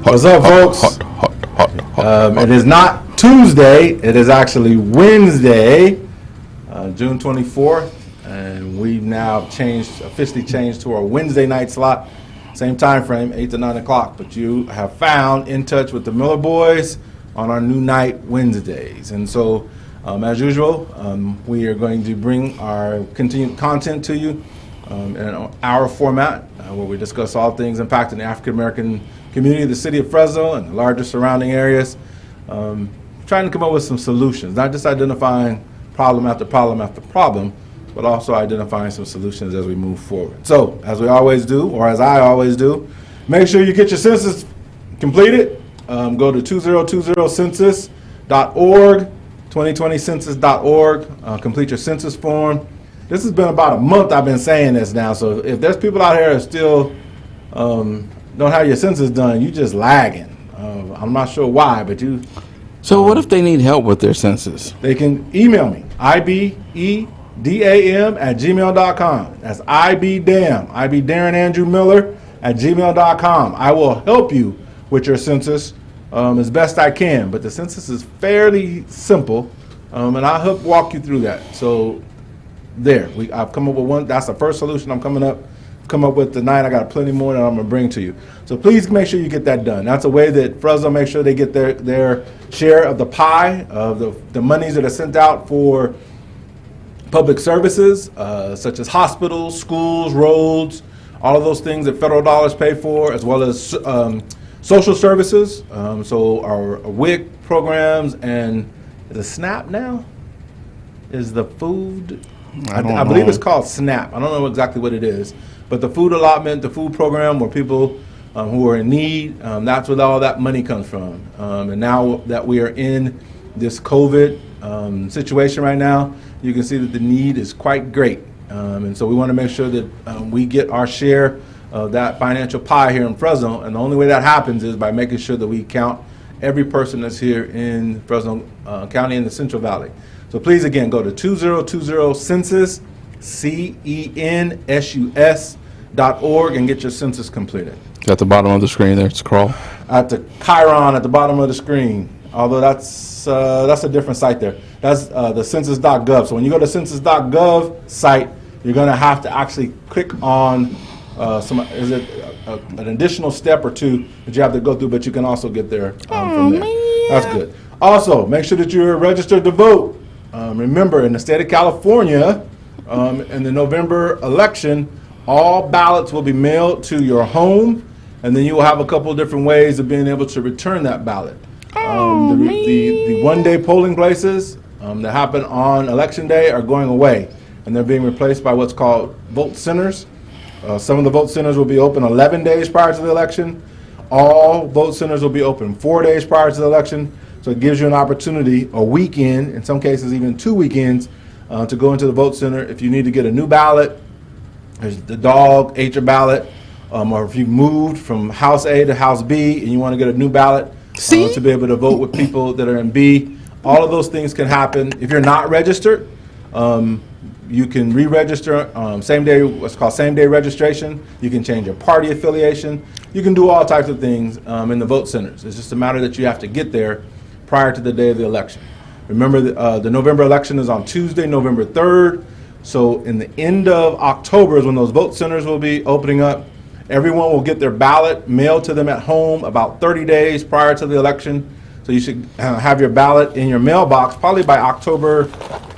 What's up, folks? It is not Tuesday. It is actually Wednesday, June 24th, and we've now officially changed to our Wednesday night slot. Same time frame, 8 to 9 o'clock. But you have found in touch with the Miller Boyzzz on our new night Wednesdays. And so, as usual, we are going to bring our continued content to you in our format, where we discuss all things impacting the African American community, the city of Fresno, and the larger surrounding areas. Trying to come up with some solutions, not just identifying problem after problem after problem, but also identifying some solutions as we move forward. So, as we always do, or as I always do, make sure you get your census completed. Go to 2020census.org, 2020census.org, complete your census form. This has been about a month I've been saying this now, so if there's people out here that still don't have your census done, you just lagging. I'm not sure why, but you... So what if they need help with their census? They can email me, ibedam@gmail.com. That's ibdam, Darren Andrew Miller @gmail.com. I will help you with your census as best I can, but the census is fairly simple, and I'll help walk you through that. So there, I've come up with one. That's the first solution I'm come up with tonight. I got plenty more that I'm gonna bring to you. So please make sure you get that done. That's a way that Fresno makes sure they get their share of the pie of the monies that are sent out for public services, such as hospitals, schools, roads, all of those things that federal dollars pay for, as well as social services. So our WIC programs and the SNAP now is the food. I believe it's called SNAP. I don't know exactly what it is, but the food allotment, the food program where people who are in need, that's where all that money comes from. And now that we are in this COVID situation right now, you can see that the need is quite great. And so we want to make sure that we get our share of that financial pie here in Fresno. And the only way that happens is by making sure that we count every person that's here in Fresno County in the Central Valley. So please, again, go to 2020census, CENSUS.org, and get your census completed. At the bottom of the screen there, scroll. At the chyron at the bottom of the screen, although that's a different site there. That's the census.gov. So when you go to census.gov site, you're going to have to actually click on an additional step or two that you have to go through, but you can also get there from there. Man. That's good. Also, make sure that you're registered to vote. Remember, in the state of California, in the November election, all ballots will be mailed to your home, and then you will have a couple of different ways of being able to return that ballot. The one-day polling places that happen on election day are going away, and they're being replaced by what's called vote centers. Some of the vote centers will be open 11 days prior to the election. All vote centers will be open 4 days prior to the election. So it gives you an opportunity, a weekend, in some cases even 2 weekends, to go into the vote center. If you need to get a new ballot, the dog ate your ballot, or if you moved from House A to House B and you want to get a new ballot to be able to vote with people that are in B, all of those things can happen. If you're not registered, you can re-register same day, what's called same-day registration. You can change your party affiliation. You can do all types of things in the vote centers. It's just a matter that you have to get there prior to the day of the election. Remember, the November election is on Tuesday, November 3rd. So in the end of October is when those vote centers will be opening up. Everyone will get their ballot mailed to them at home about 30 days prior to the election. So you should have your ballot in your mailbox probably by October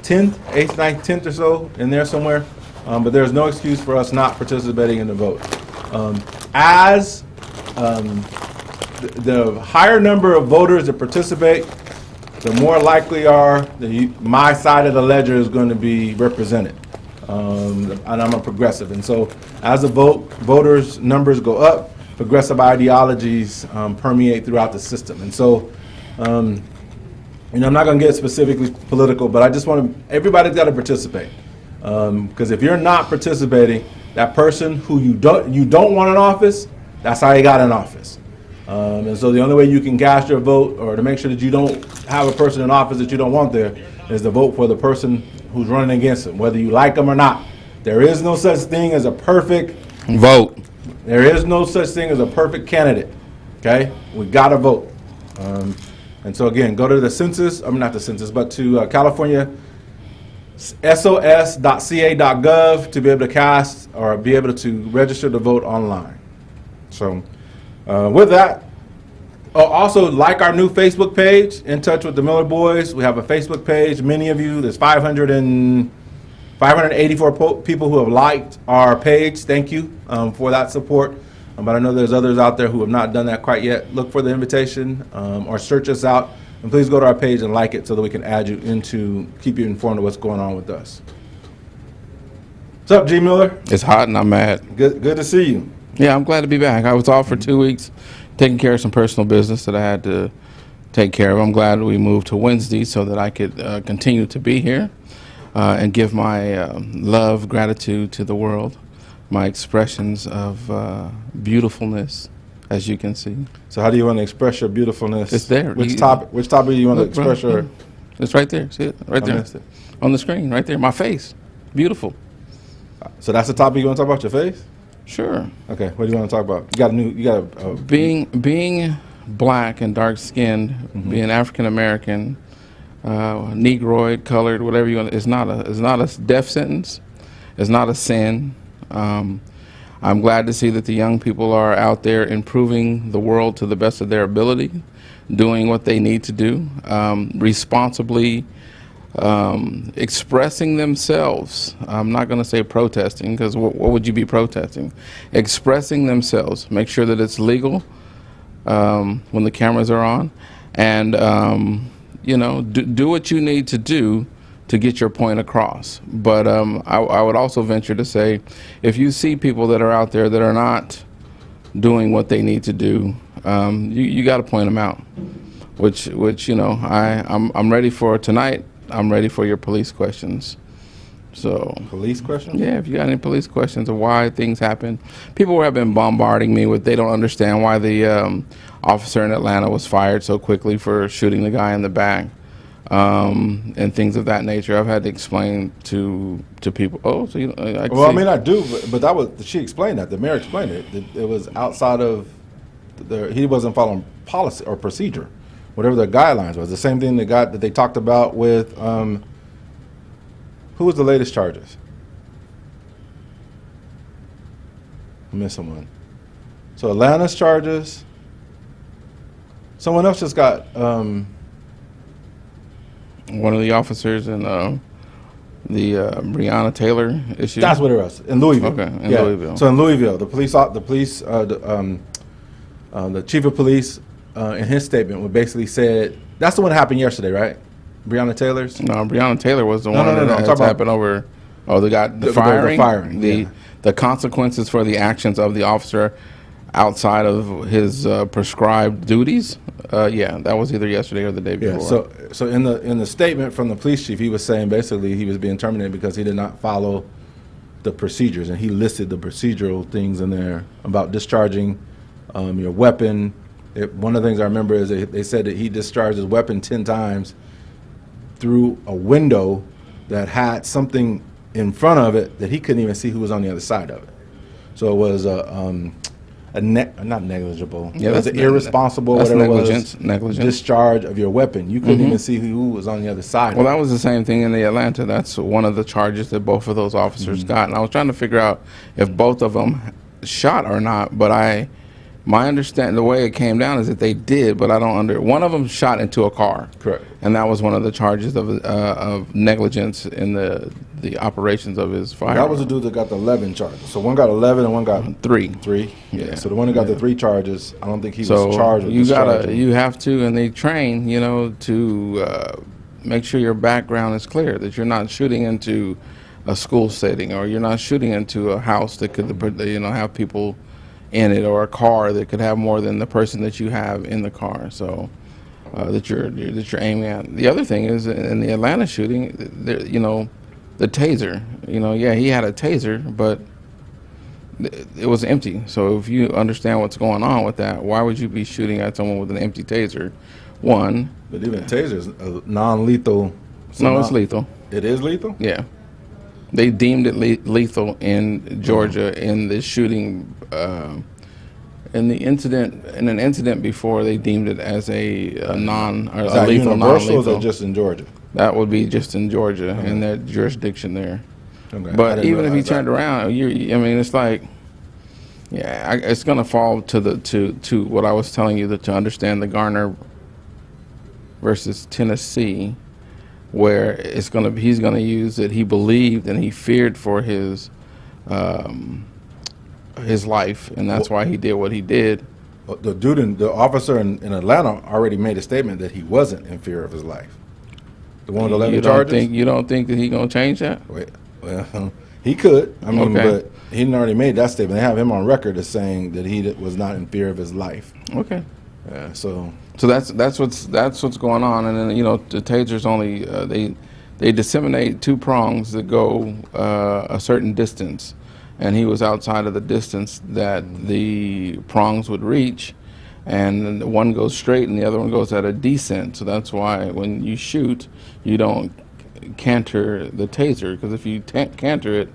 10th, 8th, 9th, 10th or so, in there somewhere. But there's no excuse for us not participating in the vote. As the higher number of voters that participate, the more likely are that my side of the ledger is going to be represented. And I'm a progressive. And so as the voters' numbers go up, progressive ideologies permeate throughout the system. And so, I'm not going to get specifically political, but I just want everybody's got to participate. Because if you're not participating, that person who you don't want in office, that's how you got in office. And so the only way you can cast your vote, or to make sure that you don't have a person in office that you don't want there, is to vote for the person who's running against them, whether you like them or not. There is no such thing as a perfect vote. There is no such thing as a perfect candidate. Okay, we got to vote. And so again, go to the census. I mean, not the census, but to California sos.ca.gov to be able to cast or be able to register to vote online. So with that, also like our new Facebook page, In Touch with the Miller Boyzzz. We have a Facebook page. Many of you, there's 584 people who have liked our page. Thank you for that support. But I know there's others out there who have not done that quite yet. Look for the invitation or search us out. And please go to our page and like it so that we can add you keep you informed of what's going on with us. What's up, G. Miller? It's hot and I'm mad. Good to see you. Yeah, I'm glad to be back. I was off for 2 weeks, taking care of some personal business that I had to take care of. I'm glad we moved to Wednesday so that I could continue to be here and give my love, gratitude to the world, my expressions of beautifulness, as you can see. So how do you want to express your beautifulness? It's there. Which topic do you want to express your... It's right there. See it? Right there. On the screen, right there. My face. Beautiful. So that's the topic you want to talk about, your face? Sure. Okay, what do you want to talk about? Being black and dark skinned, being African American, Negroid, colored, whatever you want, it's not a death sentence. It's not a sin. I'm glad to see that the young people are out there improving the world to the best of their ability, doing what they need to do, responsibly expressing themselves. I'm not going to say protesting, because what would you be protesting? Expressing themselves. Make sure that it's legal when the cameras are on, and do what you need to do to get your point across. But I would also venture to say, if you see people that are out there that are not doing what they need to do, you got to point them out. Which I'm ready for tonight. I'm ready for your police questions. So police questions? Yeah, if you got any police questions of why things happen. People have been bombarding me with they don't understand why the officer in Atlanta was fired so quickly for shooting the guy in the back. And things of that nature. I've had to explain to people. Oh, so I do, but she explained that. The mayor explained it. It was outside of he wasn't following policy or procedure, whatever the guidelines was. The same thing that they talked about with who was the latest charges? I missed someone. So Atlanta's charges. Someone else just got. One of the officers in the Breonna Taylor issue. That's what it was in Louisville. Okay, in Louisville. So in Louisville, the chief of police in his statement would basically said that's the one that happened yesterday, right? Breonna Taylor's. No, Breonna Taylor was the one that happened over. Oh, the firing. The firing. The consequences for the actions of the officer outside of his prescribed duties. That was either yesterday or the day before. Yeah, so in the statement from the police chief, he was saying basically he was being terminated because he did not follow the procedures, and he listed the procedural things in there about discharging your weapon. One of the things I remember is they said that he discharged his weapon 10 times through a window that had something in front of it that he couldn't even see who was on the other side of it. So it was not negligible. Yeah, it was an irresponsible, that's whatever negligence. it was, discharge of your weapon. You couldn't even see who was on the other side. Well, that was the same thing in the Atlanta. That's one of the charges that both of those officers got. And I was trying to figure out if both of them shot or not. But my understanding, the way it came down is that they did, but I don't one of them shot into a car. Correct. And that was one of the charges of negligence in the operations of his firearm. That was the dude that got the 11 charges. So one got 11 and one got 3. 3. Yeah. So the one who got the 3 charges, I don't think he was charged with discharging. You have to, and they train, to make sure your background is clear, that you're not shooting into a school setting, or you're not shooting into a house that could, have people in it, or a car that could have more than the person that you have in the car. So that you're aiming at. The other thing is in the Atlanta shooting, the taser. He had a taser, but it was empty. So if you understand what's going on with that, why would you be shooting at someone with an empty taser? One. But even tasers, non-lethal. No, it's lethal. It is lethal? Yeah. They deemed it lethal in Georgia in the shooting in an incident before, they deemed it as a non or Is a that lethal, universal, or is non-lethal. it just in Georgia? That would be just in Georgia in that jurisdiction there. Okay. I But didn't even if he realize turned that. around, I mean, it's like, yeah, it's going to fall to what I was telling you, to understand the Garner versus Tennessee, where he's going to use that he believed and he feared for his life, and that's why he did what he did. The officer in Atlanta already made a statement that he wasn't in fear of his life. The one with 11 charges? You don't think that he's going to change that? Wait, well, he could. I mean, Okay. but he didn't already made that statement. They have him on record as saying that he was not in fear of his life. Okay. So that's what's going on, and then the tasers only they disseminate two prongs that go a certain distance, and he was outside of the distance that the prongs would reach, and then the one goes straight and the other one goes at a descent. So that's why when you shoot, you don't canter the taser, because if you canter it,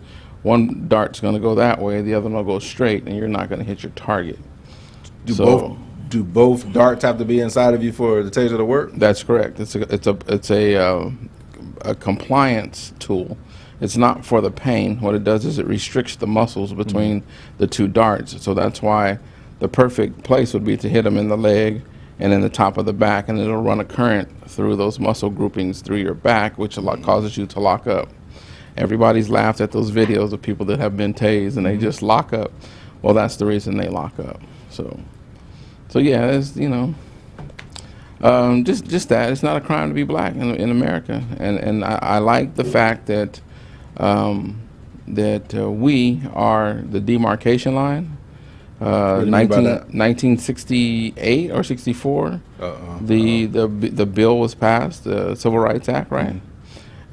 one dart's going to go that way, the other one will go straight, and you're not going to hit your target. do both darts have to be inside of you for the taser to work? That's correct. It's a compliance tool. It's not for the pain. What it does is it restricts the muscles between the two darts. So that's why the perfect place would be to hit them in the leg and in the top of the back, and it'll run a current through those muscle groupings through your back, which causes you to lock up. Everybody's laughed at those videos of people that have been tased and they just lock up. Well, that's the reason they lock up. So yeah, it's, just that it's not a crime to be black in America, and I like the fact that we are the demarcation line. What do you mean by that? 1968 or 64, the bill was passed, the Civil Rights Act, right?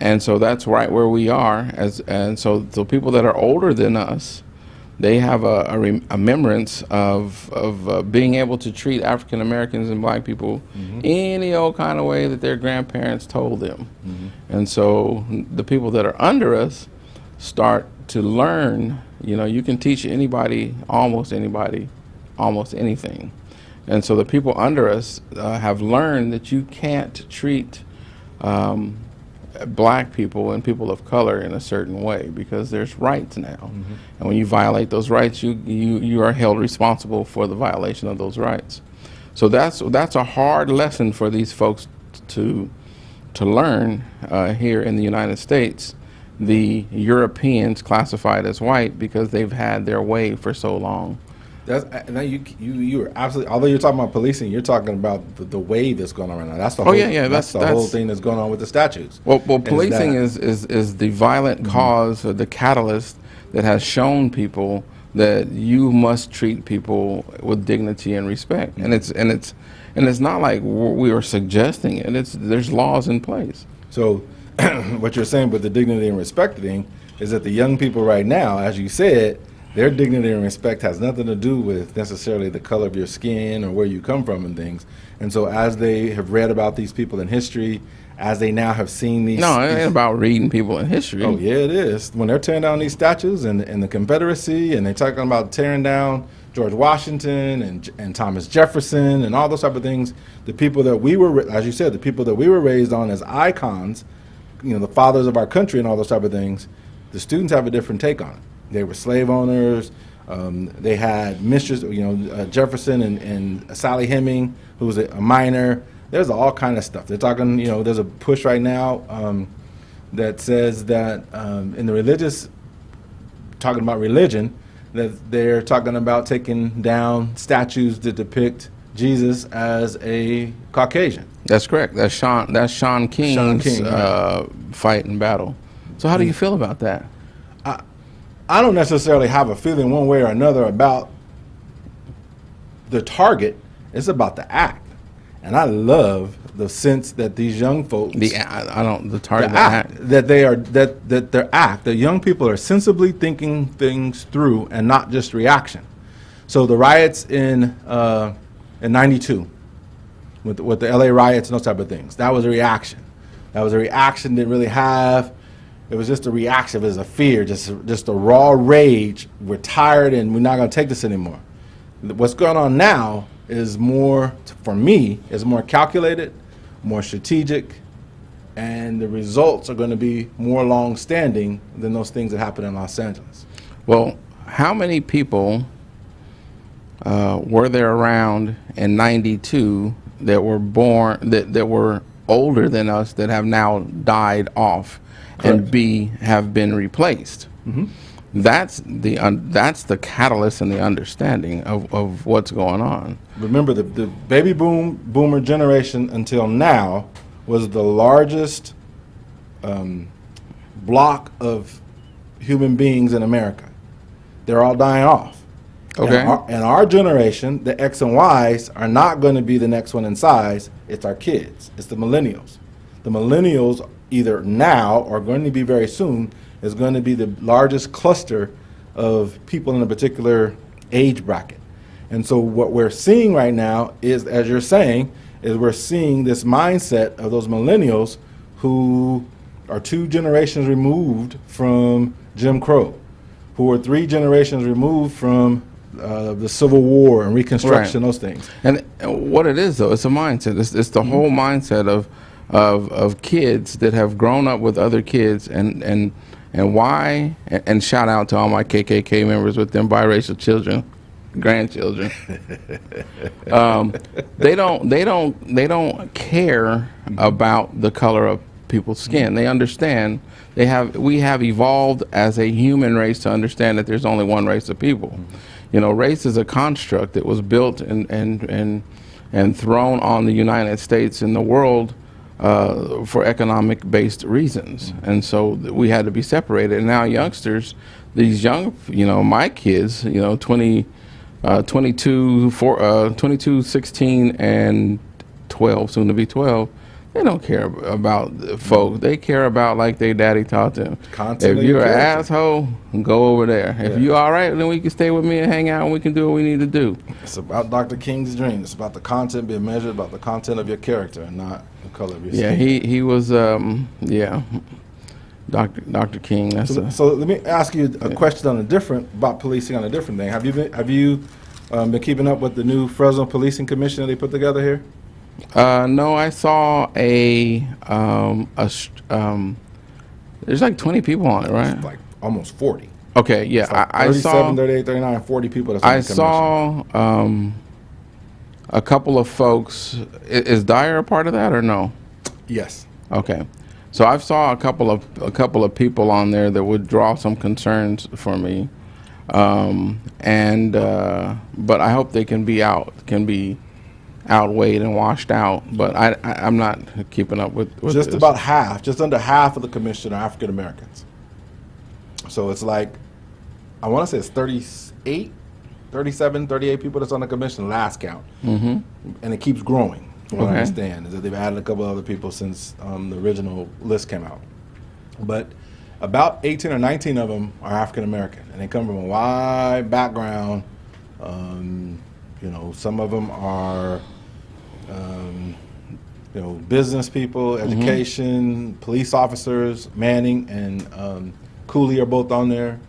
And so that's right where we are. And so people that are older than us, they have a remembrance of being able to treat African Americans and black people any old kind of way that their grandparents told them. And so the people that are under us start to learn. You can teach almost anybody, almost anything. And so the people under us have learned that you can't treat black people and people of color in a certain way, because there's rights now. And when you violate those rights, you are held responsible for the violation of those rights. So that's a hard lesson for these folks to learn here in the United States. The Europeans classified as white because they've had their way for so long. You are absolutely. Although you're talking about policing, you're talking about the wave that's going on right now. That's the whole. That's the whole thing that's going on with the statutes. Well, policing is the violent cause, or the catalyst that has shown people that you must treat people with dignity and respect. And it's not like we are suggesting it. There's laws in place. So, what you're saying with the dignity and respect thing is that the young people right now, as you said, their dignity and respect has nothing to do with necessarily the color of your skin or where you come from and things. And so as they have read about these people in history, as they now have seen these... No, it ain't about reading people in history. Oh, yeah, it is. When they're tearing down these statues and the Confederacy, and they're talking about tearing down George Washington and Thomas Jefferson and all those type of things, the people that we were, as you said, the people that we were raised on as icons, the fathers of our country and all those type of things, the students have a different take on it. They were slave owners. They had mistresses, Jefferson and Sally Heming, who was a minor. There's all kind of stuff. They're talking, there's a push right now that says that in the religious, talking about religion, that they're talking about taking down statues that depict Jesus as a Caucasian. That's correct. That's Sean King's right. Fight and battle. So how do you feel about that? I don't necessarily have a feeling one way or another about the target. It's about the act, and I love the sense that these young folks The young people are sensibly thinking things through and not just reaction. So the riots in '92, with the LA riots and those type of things, that was a reaction. That was a reaction didn't really have. It was just a reaction. It was a fear, just a raw rage. We're tired and we're not going to take this anymore. What's going on now is more, for me, is more calculated, more strategic, and the results are going to be more long-standing than those things that happened in Los Angeles. Well, how many people were there around in '92 that were born that were older than us that have now died off, and have been replaced? Mm-hmm. That's the catalyst and the understanding of what's going on. Remember, the baby boomer generation until now was the largest block of human beings in America. They're all dying off. Okay. And our generation, the X and Ys, are not going to be the next one in size. It's our kids. It's the millennials. The millennials, either now or going to be very soon, is going to be the largest cluster of people in a particular age bracket. And so what we're seeing right now is, as you're saying, is we're seeing this mindset of those millennials who are 2 generations removed from Jim Crow, who are 3 generations removed from the Civil War and Reconstruction, those things. And what it is, though, it's a mindset. It's the whole mindset of kids that have grown up with other kids, and why. And shout out to all my KKK members with them biracial children, grandchildren. They don't care about the color of people's skin. They understand. We have evolved as a human race to understand that there's only one race of people. You know, race is a construct that was built and thrown on the United States and the world for economic-based reasons, and so we had to be separated. And now youngsters, these young, my kids, 22, 16, and 12, soon to be 12. They don't care about folk. They care about like their daddy taught them. If you're an asshole, go over there. If you all right, then we can stay with me and hang out, and we can do what we need to do. It's about Dr. King's dream. It's about the content being measured, about the content of your character, and not the color of your skin. Yeah, he was, Dr. King. So let me ask you a question about policing on a different thing. Have you been keeping up with the new Fresno Policing Commission that they put together here? No, I saw there's like 20 people on it, right? It's like almost 40. Okay, yeah. Like I saw 38, 39, 40 people that's on the commission. saw a couple of folks. Is Dyer a part of that or no? Yes. Okay. So I saw a couple of people on there that would draw some concerns for me. But I hope they can be outweighed and washed out, but I'm not keeping up with just this. About half, just under half of the commission are African Americans. So it's like, I want to say it's 38, 37, 38 people that's on the commission last count. Mm-hmm. And it keeps growing, from what I understand, is that they've added a couple other people since the original list came out. But about 18 or 19 of them are African American, and they come from a wide background. Some of them are, business people, education, police officers. Manning and Cooley are both on there.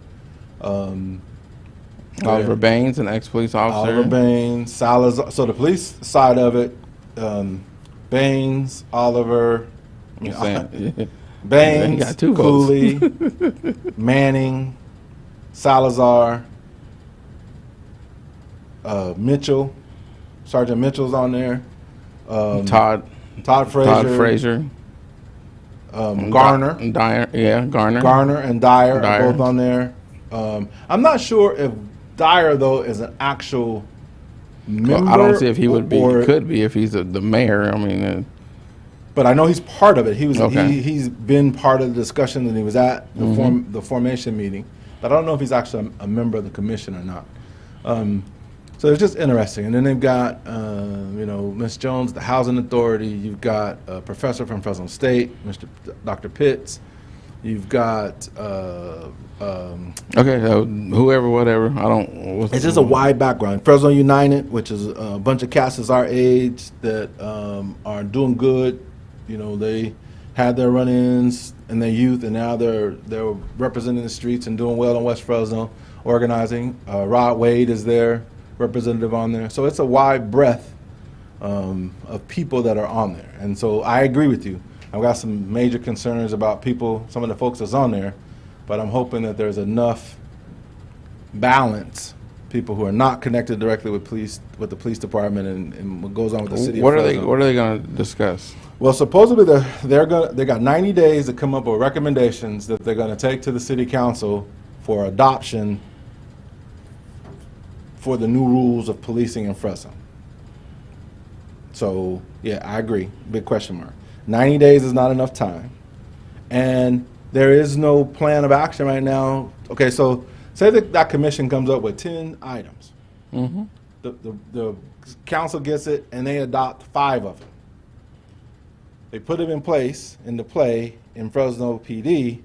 Oliver Baines, an ex-police officer. Oliver Baines, Salazar. So the police side of it, Baines, Oliver, Baines, Cooley, Manning, Salazar, Mitchell, Sergeant Mitchell's on there. Todd Frazier. Garner. Garner. Garner and Dyer are both on there. I'm not sure if Dyer, though, is an actual member. I don't see if he would be. Could be if he's the mayor. I mean. But I know he's part of it. He's been part of the discussion, and he was at the formation meeting. But I don't know if he's actually a member of the commission or not. So it's just interesting. And then they've got, Ms. Jones, the Housing Authority. You've got a professor from Fresno State, Dr. Pitts. You've got whoever, whatever. It's just a wide background. Fresno United, which is a bunch of cats our age that are doing good. They had their run-ins in their youth, and now they're representing the streets and doing well in West Fresno, organizing. Rod Wade is there. representative on there. So it's a wide breadth of people that are on there. And so I agree with you. I've got some major concerns about people, some of the folks that's on there, but I'm hoping that there's enough balance, people who are not connected directly with the police department and what goes on with the city. What are they going to discuss? Well, supposedly they got 90 days to come up with recommendations that they're going to take to the city council for adoption for the new rules of policing in Fresno. So yeah, I agree. Big question mark. 90 days is not enough time, and there is no plan of action right now. Okay, so say that commission comes up with 10 items. Mm-hmm. The council gets it, and they adopt 5 of them. They put them into play in Fresno PD.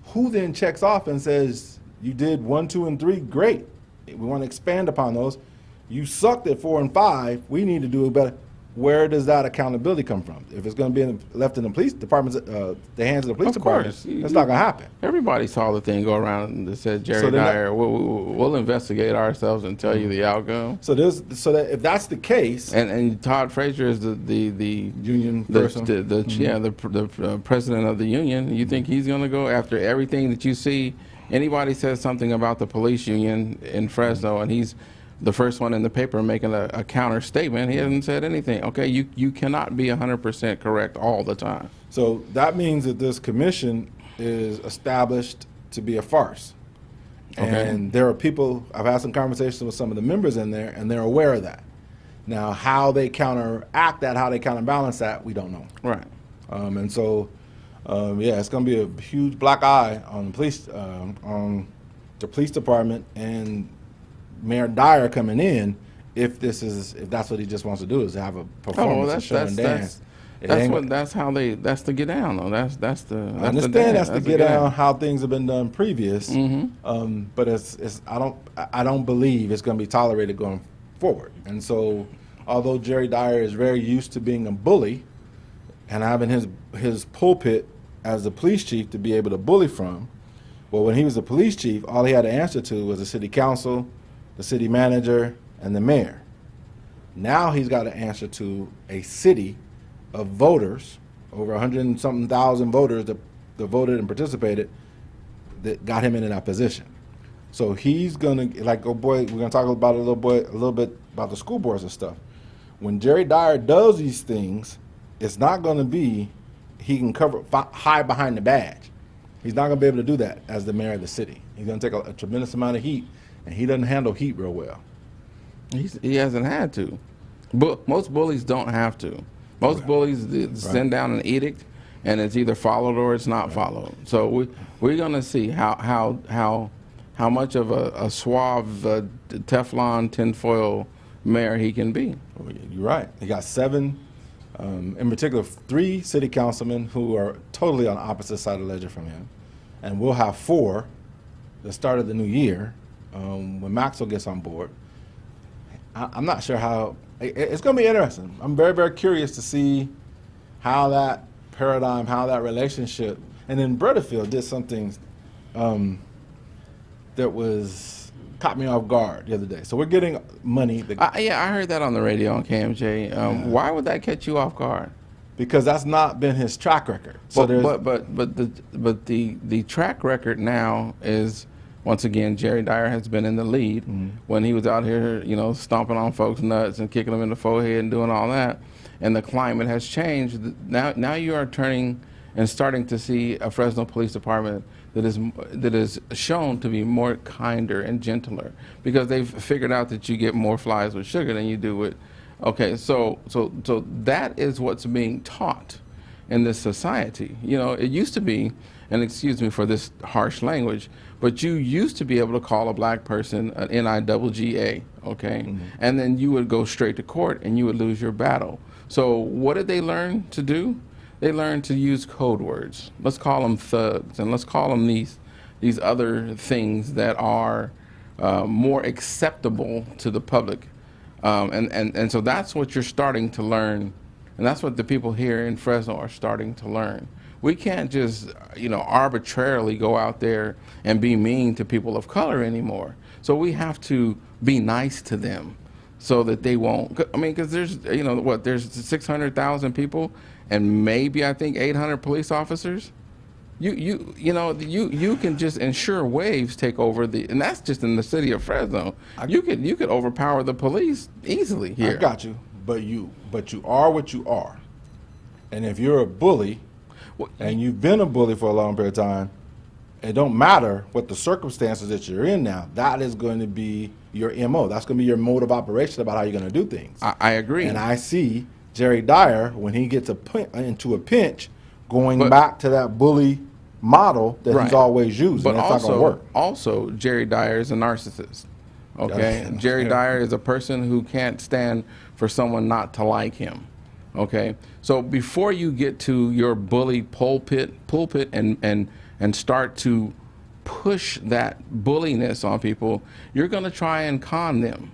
Who then checks off and says, you did 1, 2, and 3, great. We want to expand upon those. You sucked at 4 and 5. We need to do it better. Where does that accountability come from? If it's going to be left in the police department's the hands of the police department, it's not going to happen. Everybody saw the thing go around that said Jerry Dyer. We'll investigate ourselves and tell you the outcome. So that if that's the case, and Todd Frazier is the union person, the president of the union. You think he's going to go after everything that you see? Anybody says something about the police union in Fresno, and he's the first one in the paper making a counter statement. He hasn't said anything. Okay, you cannot be 100% correct all the time. So that means that this commission is established to be a farce. Okay. And there are people, I've had some conversations with some of the members in there, and they're aware of that. Now, how they counteract that, how they counterbalance that, we don't know. Right. And so, it's going to be a huge black eye on the police department and Mayor Dyer coming in, if that's what he just wants to do, is have a performance, a show and dance. That's the get down though. That's the. I understand that's the get down how things have been done previous. Mm-hmm. But I don't believe it's going to be tolerated going forward. And so, although Jerry Dyer is very used to being a bully, and having his pulpit as the police chief to be able to bully from, well, when he was the police chief, all he had to answer to was the city council, the city manager, and the mayor. Now he's got to answer to a city of voters, over 100 and something thousand voters that voted and participated, that got him into that position. So he's gonna, like, oh boy, we're gonna talk about a little bit about the school boards and stuff. When Jerry Dyer does these things, it's not gonna be he can hide behind the badge. He's not gonna be able to do that as the mayor of the city. He's gonna take a tremendous amount of heat. And he doesn't handle heat real well. He hasn't had to. But most bullies don't have to. Most bullies send down an edict, and it's either followed or it's not followed. So we're going to see how much of a suave Teflon tinfoil mayor he can be. You're right. He got 7, in particular 3 city councilmen who are totally on the opposite side of the ledger from him, and we'll have 4 the start of the new year. When Maxwell gets on board, I'm not sure how it's going to be interesting. I'm very, very curious to see how that paradigm, how that relationship, and then Butterfield did something that caught me off guard the other day. So we're getting money. I heard that on the radio on KMJ. Why would that catch you off guard? Because that's not been his track record. So but the track record now is. Once again, Jerry Dyer has been in the lead when he was out here, stomping on folks' nuts and kicking them in the forehead and doing all that. And the climate has changed. Now you are turning and starting to see a Fresno Police Department that is shown to be more kinder and gentler, because they've figured out that you get more flies with sugar than you do with. Okay, so that is what's being taught in this society. It used to be, and excuse me for this harsh language, but you used to be able to call a black person an NIGGA, okay? And then you would go straight to court and you would lose your battle. So what did they learn to do? They learned to use code words. Let's call them thugs, and let's call them these other things that are more acceptable to the public. And so that's what you're starting to learn, and that's what the people here in Fresno are starting to learn. We can't just, arbitrarily go out there and be mean to people of color anymore. So we have to be nice to them so that they won't. I mean, because there's, there's 600,000 people and maybe I think 800 police officers. You can just ensure waves take over and that's just in the city of Fresno. You could overpower the police easily here. I got you, but you are what you are, and if you're a bully, and you've been a bully for a long period of time, it don't matter what the circumstances that you're in now. That is going to be your MO. That's going to be your mode of operation about how you're going to do things. I agree. And I see Jerry Dyer when he gets into a pinch, going back to that bully model that he's always used, but and that's not going to work. Also, Jerry Dyer is a narcissist. Okay, Jerry Dyer is a person who can't stand for someone not to like him. Okay, so before you get to your bully pulpit and start to push that bulliness on people, you're going to try and con them.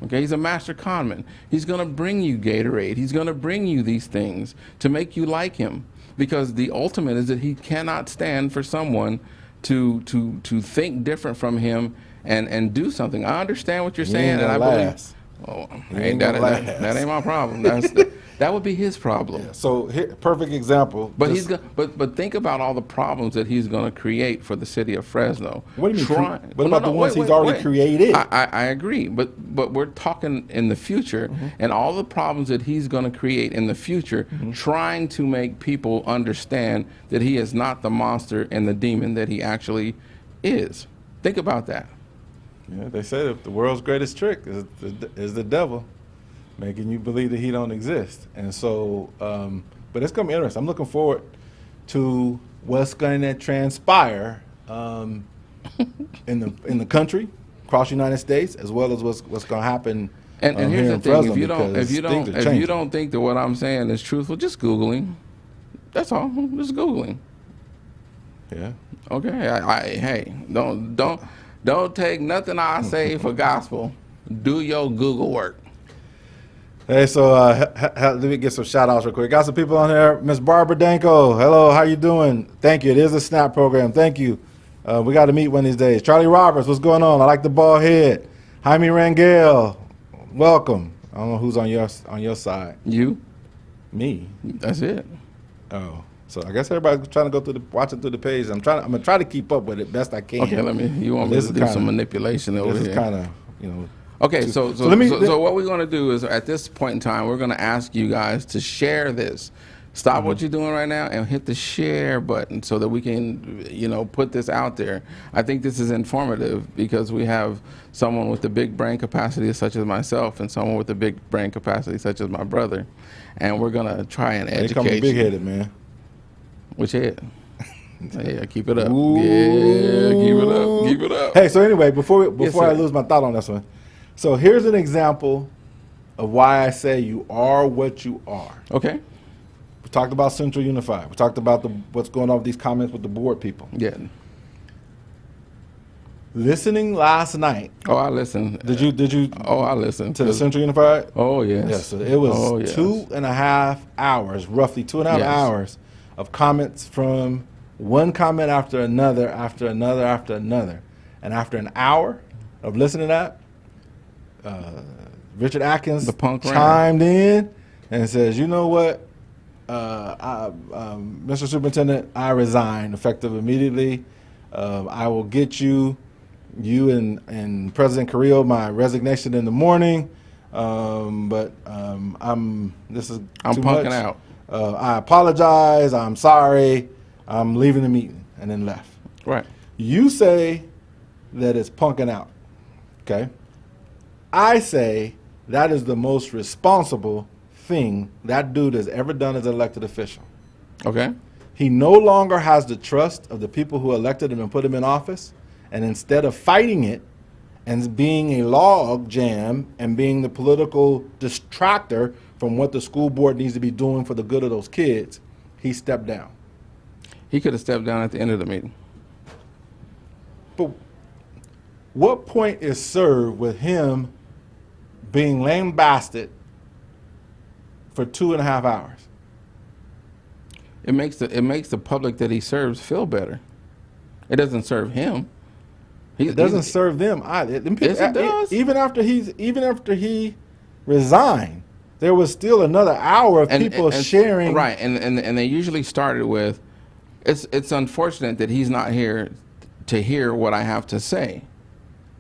Okay, he's a master conman. He's going to bring you Gatorade. He's going to bring you these things to make you like him. Because the ultimate is that he cannot stand for someone to think different from him and do something. I understand what you're saying, and I believe. Oh, that ain't my problem. That would be his problem. Yeah, so perfect example. But but think about all the problems that he's going to create for the city of Fresno. What do you mean? What about the ones he's already created? I agree, but we're talking in the future, and all the problems that he's going to create in the future, trying to make people understand that he is not the monster and the demon that he actually is. Think about that. Yeah, they say that the world's greatest trick is the devil, making you believe that he don't exist. And so, but it's going to be interesting. I'm looking forward to what's going to transpire in the country, across the United States, as well as what's going to happen. And here's the thing: if you don't think that what I'm saying is truthful, just Googling. That's all. Just Googling. Yeah. Okay. Hey, don't take nothing I say for gospel. Do your Google work. Hey, so let me get some shout outs real quick. Got some people on there. Miss Barbara Danko, hello, how you doing? Thank you. It is a SNAP program. Thank you. We got to meet one of these days. Charlie Roberts, what's going on? I like the bald head. Jaime Rangel, welcome. I don't know who's on your side. You? Me? That's it. Oh. So I guess everybody's trying to go watching through the page. I'm gonna try to keep up with it best I can. Okay, you want me to do some manipulation over here? This is kind of, Okay, so what we're going to do is at this point in time, we're going to ask you guys to share this. Stop what you're doing right now and hit the share button so that we can, put this out there. I think this is informative because we have someone with the big brain capacity such as myself and someone with the big brain capacity such as my brother. And we're going to try and educate you. They come big-headed, man. Which head? Yeah, keep it up. Ooh. Yeah, keep it up. Hey, so anyway, before I lose my thought on this one, so here's an example of why I say you are what you are. Okay. We talked about Central Unified. We talked about what's going on with these comments with the board people. Yeah. Listening last night. Oh, I listened. Did you? Oh, I listened to the Central Unified. Oh yes. Yes. So it was 2.5 hours, roughly 2.5 hours of comments from one comment after another, after another, after another, and after an hour of listening to that, Richard Atkins chimed in and says, "You know what, Mr. Superintendent, I resign effective immediately. I will get you and President Carrillo my resignation in the morning. But this is I'm too punking much. out. I apologize. I'm sorry. I'm leaving the meeting," and then left. Right. You say that it's punking out. Okay. I say that is the most responsible thing that dude has ever done as an elected official. Okay. He no longer has the trust of the people who elected him and put him in office. And instead of fighting it and being a log jam and being the political distractor from what the school board needs to be doing for the good of those kids, he stepped down. He could have stepped down at the end of the meeting. But what point is served with him being lambasted for 2.5 hours? it makes the public that he serves feel better. It doesn't serve him. It doesn't serve them either. Yes, it does. Even after he resigned, there was still another hour of people sharing. Right, and they usually started with, it's unfortunate that he's not here to hear what I have to say.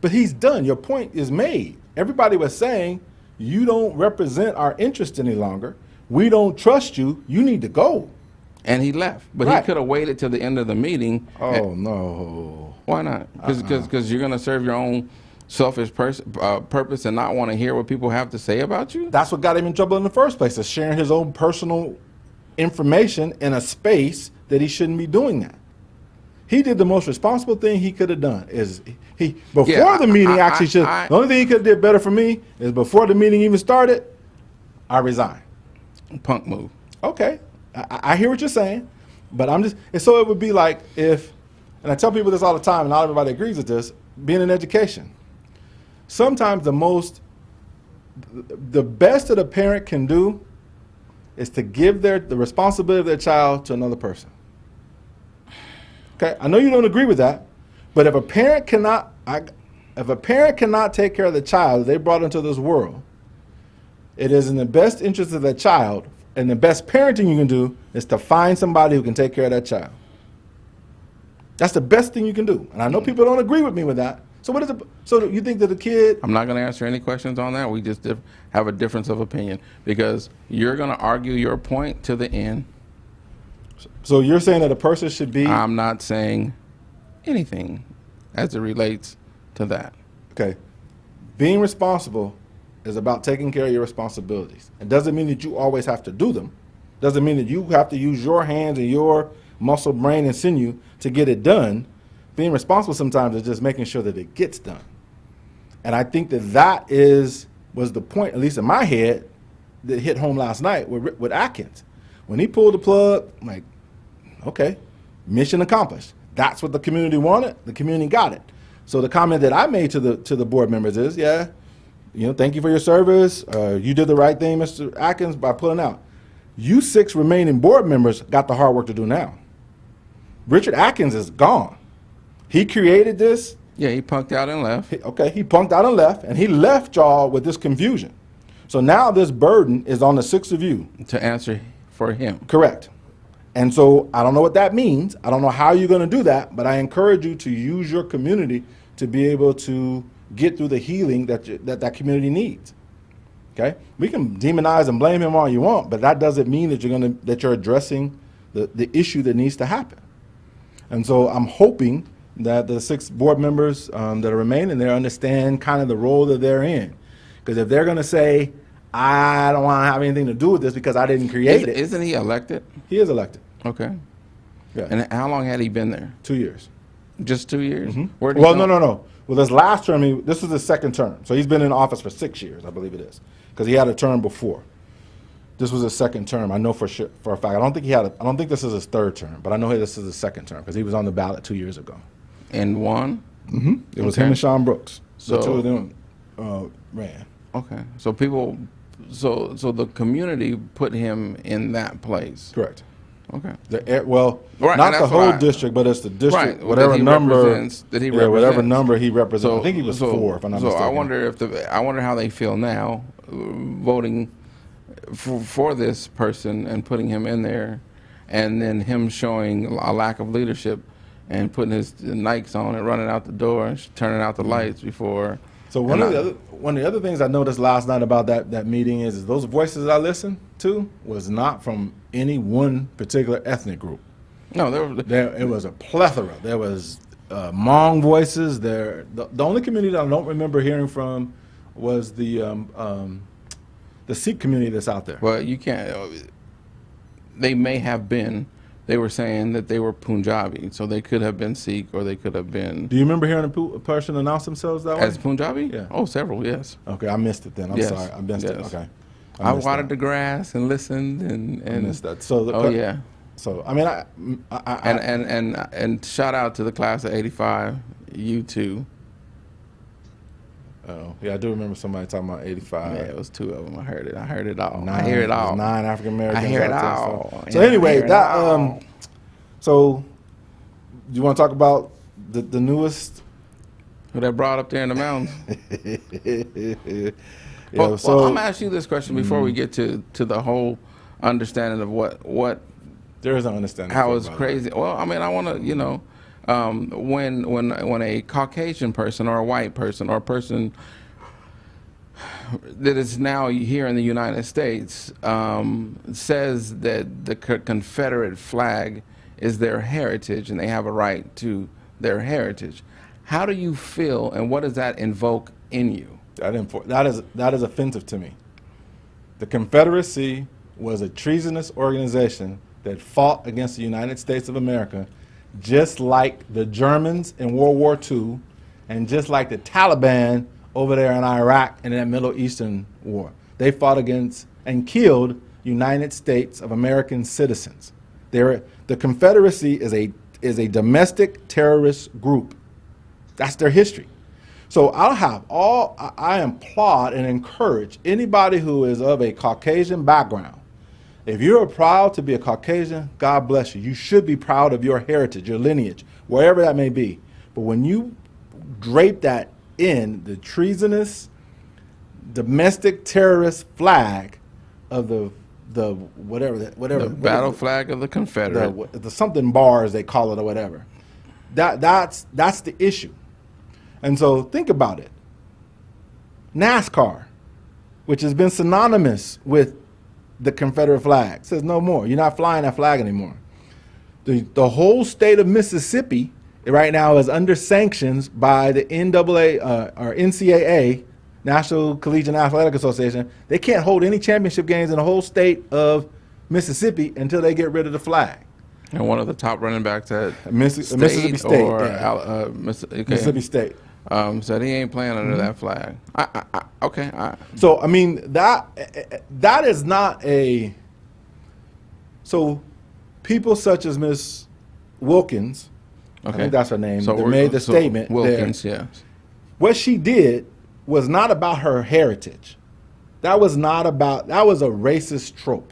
But he's done. Your point is made. Everybody was saying, you don't represent our interest any longer. We don't trust you. You need to go. And he left. But Right. he could have waited till the end of the meeting. Oh, no. Why not? Because you're going to serve your own selfish purpose and not want to hear what people have to say about you? That's what got him in trouble in the first place, is sharing his own personal information in a space that he shouldn't be doing that. He did the most responsible thing he could have done. Before the meeting the only thing he could have did better for me is before the meeting even started, I resigned. Punk move. Okay, I hear what you're saying, but so it would be like if, and I tell people this all the time, and not everybody agrees with this, being in education. Sometimes the best that a parent can do is to give the responsibility of their child to another person. Okay, I know you don't agree with that, but if a parent cannot take care of the child they brought into this world, it is in the best interest of that child, and the best parenting you can do is to find somebody who can take care of that child. That's the best thing you can do, and I know people don't agree with me with that. So what is it? So you think that the kid? I'm not going to answer any questions on that. We just have a difference of opinion because you're going to argue your point to the end. So you're saying that a person should be? I'm not saying anything as it relates to that. Okay. Being responsible is about taking care of your responsibilities. It doesn't mean that you always have to do them. Doesn't mean that you have to use your hands and your muscle, brain, and sinew to get it done. Being responsible sometimes is just making sure that it gets done. And I think that was the point, at least in my head, that hit home last night with Atkins. When he pulled the plug, I'm like, okay, mission accomplished. That's what the community wanted. The community got it. So the comment that I made to the board members is, thank you for your service. You did the right thing, Mr. Atkins, by pulling out. You 6 remaining board members got the hard work to do now. Richard Atkins is gone. He created this. Yeah, he punked out and left. He punked out and left, and he left y'all with this confusion. So now this burden is on the 6 of you. To answer for him. Correct. And so I don't know what that means. I don't know how you're going to do that, but I encourage you to use your community to be able to get through the healing that community needs. Okay? We can demonize and blame him all you want, but that doesn't mean that you're addressing the issue that needs to happen. And so I'm hoping that the 6 board members that are remaining there understand kind of the role that they're in. Because if they're going to say, I don't want to have anything to do with this because I didn't create it. Isn't he elected? He is elected. Okay. Yeah. And how long had he been there? 2 years. Just 2 years? Mm-hmm. Where did he go? No. Well, this last term, this was his 2nd term. So he's been in office for 6 years, I believe it is. Because he had a term before. This was his 2nd term. I know for a fact. I don't think this is his 3rd term, but I know this is his 2nd term because he was on the ballot 2 years ago. And won? Mm-hmm. It was him and Sean Brooks. So the 2 of them ran. Okay. So so the community put him in that place. Correct. Okay. Right, not the whole district, but it's the district, right, whatever number whatever number he represents. So, I think he was 4, if I'm not mistaken. So I wonder how they feel now, voting for this person and putting him in there, and then him showing a lack of leadership and putting his Nikes on and running out the door and turning out the lights before. So one of the other things I noticed last night about that meeting is those voices I listened to was not from any one particular ethnic group. No, it was a plethora. There was Hmong voices. The only community that I don't remember hearing from was the Sikh community that's out there. Well, you can't. They may have been. They were saying that they were Punjabi, so they could have been Sikh or they could have been. Do you remember hearing a person announce themselves that way? As Punjabi? Yeah. Oh, several, yes. Okay, I missed it then. I'm sorry. I missed it. Okay. I watered the grass and listened and I missed that. So yeah. So I mean, and shout out to the class of '85, you too. Oh, yeah, I do remember somebody talking about 85. Yeah, it was 2 of them. I heard it. I heard it all. Nine, I hear it all. 9 African Americans. I hear it out there, all. So Yeah, anyway, I hear it all. So you want to talk about the newest? Who that brought up there in the mountains? Yeah, Well, so I'm gonna ask you this question before we get to the whole understanding of what there is an understanding. how for it, it's by the way. crazy. Well, I mean, I want to, when a Caucasian person or a white person or a person that is now here in the United States says that the Confederate flag is their heritage and they have a right to their heritage, how do you feel, and what does that invoke in you? That is offensive to me. The Confederacy was a treasonous organization that fought against the United States of America, just like the Germans in World War II, and just like the Taliban over there in Iraq and in that Middle Eastern war. They fought against and killed United States of American citizens. The Confederacy is a domestic terrorist group. That's their history. So I applaud and encourage anybody who is of a Caucasian background. If you're proud to be a Caucasian, God bless you. You should be proud of your heritage, your lineage, wherever that may be. But when you drape that in the treasonous, domestic terrorist flag of the Battle flag of the Confederate. the something bars they call it or whatever. That's the issue. And so think about it. NASCAR, which has been synonymous with the Confederate flag, says no more. You're not flying that flag anymore. The whole state of Mississippi right now is under sanctions by the NCAA, National Collegiate Athletic Association. They can't hold any championship games in the whole state of Mississippi until they get rid of the flag. And one of the top running backs at Mississippi State. or Yeah. Mississippi Mississippi State. Said he ain't playing under that flag. Okay. So I mean that is not a. So people such as Miss Wilkins, I think that's her name, that made the statement. Wilkins, there. yes. What she did was not about her heritage. That was a racist trope.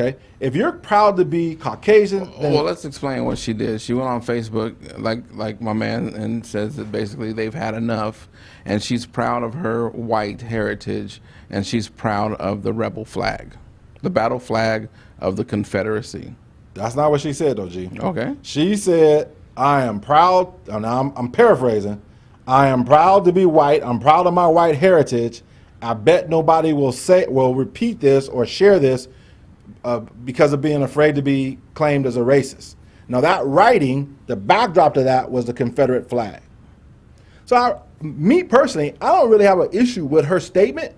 Okay, if you're proud to be Caucasian, then Well, let's explain what she did. She went on Facebook, like my man, and says that basically they've had enough, and she's proud of her white heritage, and she's proud of the rebel flag, the battle flag of the Confederacy. that's not what she said, though, G. Okay. She said, I am proud, and I'm paraphrasing, I am proud to be white, I'm proud of my white heritage. I bet nobody will repeat this or share this because of being afraid to be claimed as a racist. Now that writing, the backdrop to that was the Confederate flag. So me personally, I don't really have an issue with her statement.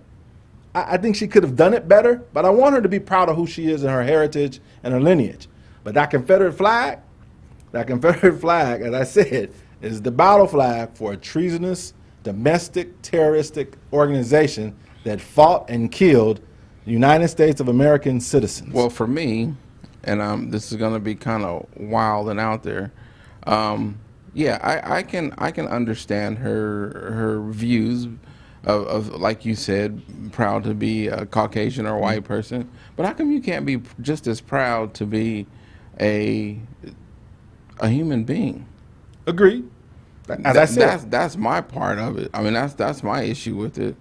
I think she could have done it better, but I want her to be proud of who she is and her heritage and her lineage. But that Confederate flag, as I said, is the battle flag for a treasonous, domestic, terroristic organization that fought and killed the United States of American citizens. Well, for me, and this is going to be kind of wild and out there. Yeah, I can understand her views of like you said, proud to be a Caucasian or a white person. But how come you can't be just as proud to be a human being? Agreed. As I said, that's my part of it. I mean, that's my issue with it.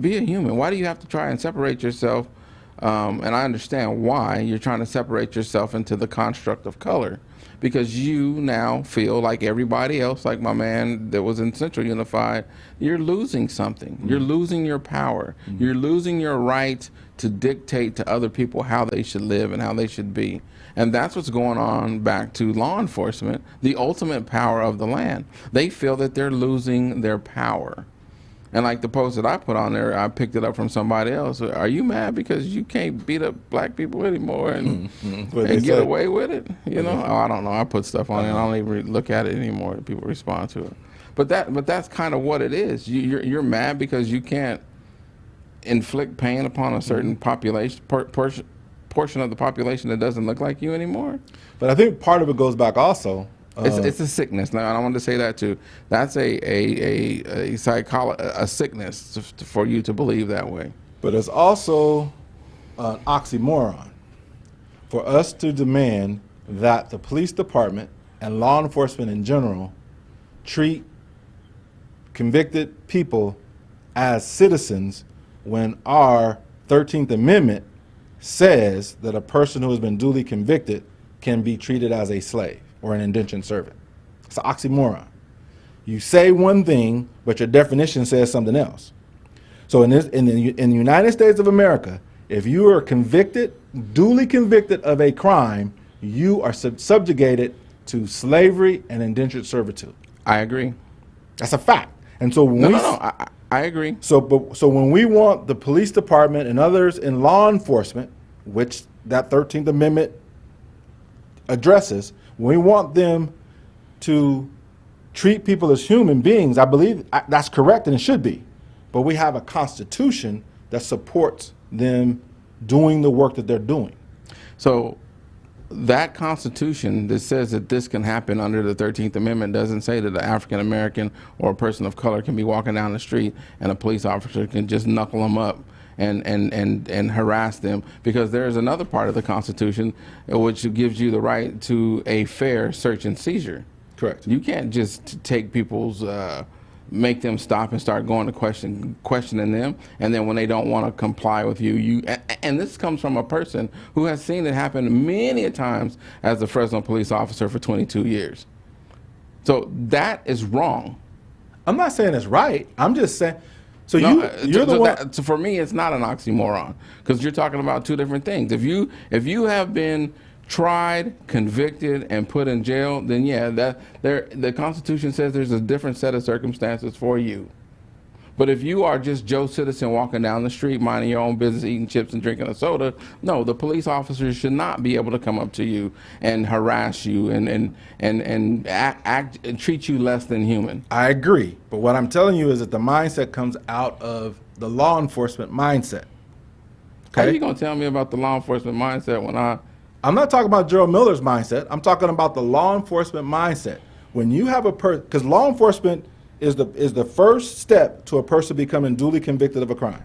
Be a human. Why do you have to try and separate yourself? And I understand why you're trying to separate yourself into the construct of color, because you now feel like everybody else, like my man that was in Central Unified, you're losing something. You're losing your power. You're losing your right to dictate to other people how they should live and how they should be. And that's what's going on back to law enforcement, the ultimate power of the land. They feel that they're losing their power. And like the post that I put on there, I picked it up from somebody else. Are you mad because you can't beat up black people anymore and get away with it? You know? Oh, I don't know. I put stuff on it and I don't even look at it anymore. People respond to it. But that's kind of what it is. You're mad because you can't inflict pain upon a certain population, portion of the population that doesn't look like you anymore. But I think part of it goes back also It's a sickness. Now, I want to say that too. That's a sickness for you to believe that way. But it's also an oxymoron for us to demand that the police department and law enforcement in general treat convicted people as citizens when our 13th Amendment says that a person who has been duly convicted can be treated as a slave or an indentured servant. It's an oxymoron. You say one thing, but your definition says something else. So in the United States of America, if you are convicted, duly convicted of a crime, you are subjugated to slavery and indentured servitude. I agree. That's a fact. And so when I agree. So when we want the police department and others in law enforcement, which that 13th Amendment addresses, we want them to treat people as human beings. I believe that's correct and it should be. But we have a constitution that supports them doing the work that they're doing. So that constitution that says that this can happen under the 13th Amendment doesn't say that an African American or a person of color can be walking down the street and a police officer can just knuckle them up and harass them, because there is another part of the Constitution which gives you the right to a fair search and seizure. Correct. You can't just take people's, make them stop and start going to questioning them, and then when they don't want to comply with you, and this comes from a person who has seen it happen many a times as a Fresno police officer for 22 years. So that is wrong. I'm not saying it's right. I'm just saying. So you're the one. So for me, it's not an oxymoron, because you're talking about two different things. If you have been tried, convicted, and put in jail, then yeah, the Constitution says there's a different set of circumstances for you. But if you are just Joe Citizen walking down the street, minding your own business, eating chips and drinking a soda, no, the police officers should not be able to come up to you and harass you and treat you less than human. I agree. But what I'm telling you is that the mindset comes out of the law enforcement mindset. Okay? How are you going to tell me about the law enforcement mindset when I'm not talking about Gerald Miller's mindset. I'm talking about the law enforcement mindset. When you have a person, because law enforcement is the first step to a person becoming duly convicted of a crime.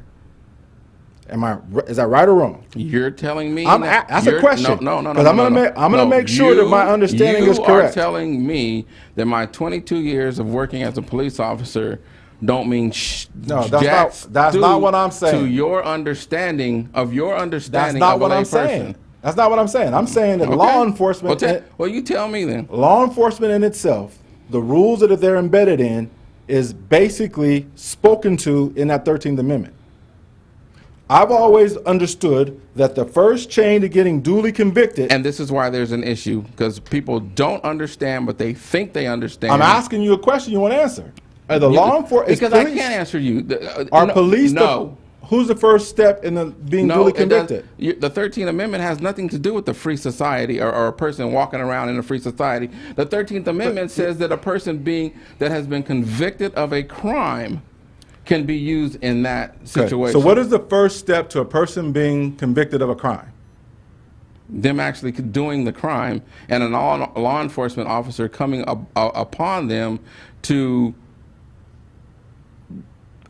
Is that right or wrong? You're telling me that's a question. No. Because I'm gonna make sure that my understanding is correct. You are telling me that my 22 years of working as a police officer don't mean that's not what I'm saying. To your understanding of That's not what I'm saying. That's not what I'm saying. I'm saying that law enforcement. Well, you tell me then. Law enforcement in itself, the rules that they're embedded in, is basically spoken to in that 13th Amendment. I've always understood that the first chain to getting duly convicted. And this is why there's an issue, because people don't understand, but they think they understand. I'm asking you a question you want to answer. Are the law enforcement? Because I can't answer you. Police? No. Who's the first step in being duly convicted? The 13th Amendment has nothing to do with the free society or a person walking around in a free society. The 13th Amendment says that a person that has been convicted of a crime can be used in that situation. Okay. So what is the first step to a person being convicted of a crime? Them actually doing the crime and a law enforcement officer coming upon them to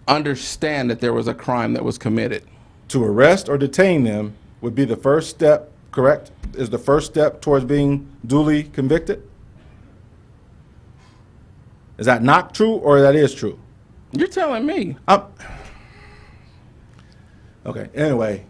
understand that there was a crime that was committed. To arrest or detain them would be the first step, correct? Is the first step towards being duly convicted? Is that not true, or that is true? You're telling me. Okay, anyway,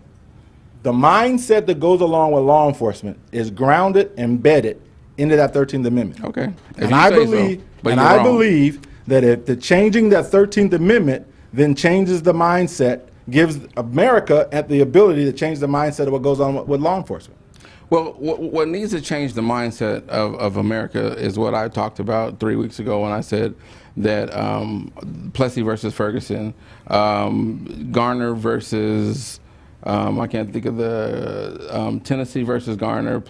the mindset that goes along with law enforcement is grounded, embedded into that 13th Amendment. Okay. And I believe that if the changing that 13th Amendment then changes the mindset, gives America the ability to change the mindset of what goes on with law enforcement. Well, what needs to change the mindset of America is what I talked about 3 weeks ago when I said that Plessy versus Ferguson, Garner versus, I can't think of the, Tennessee versus Garner.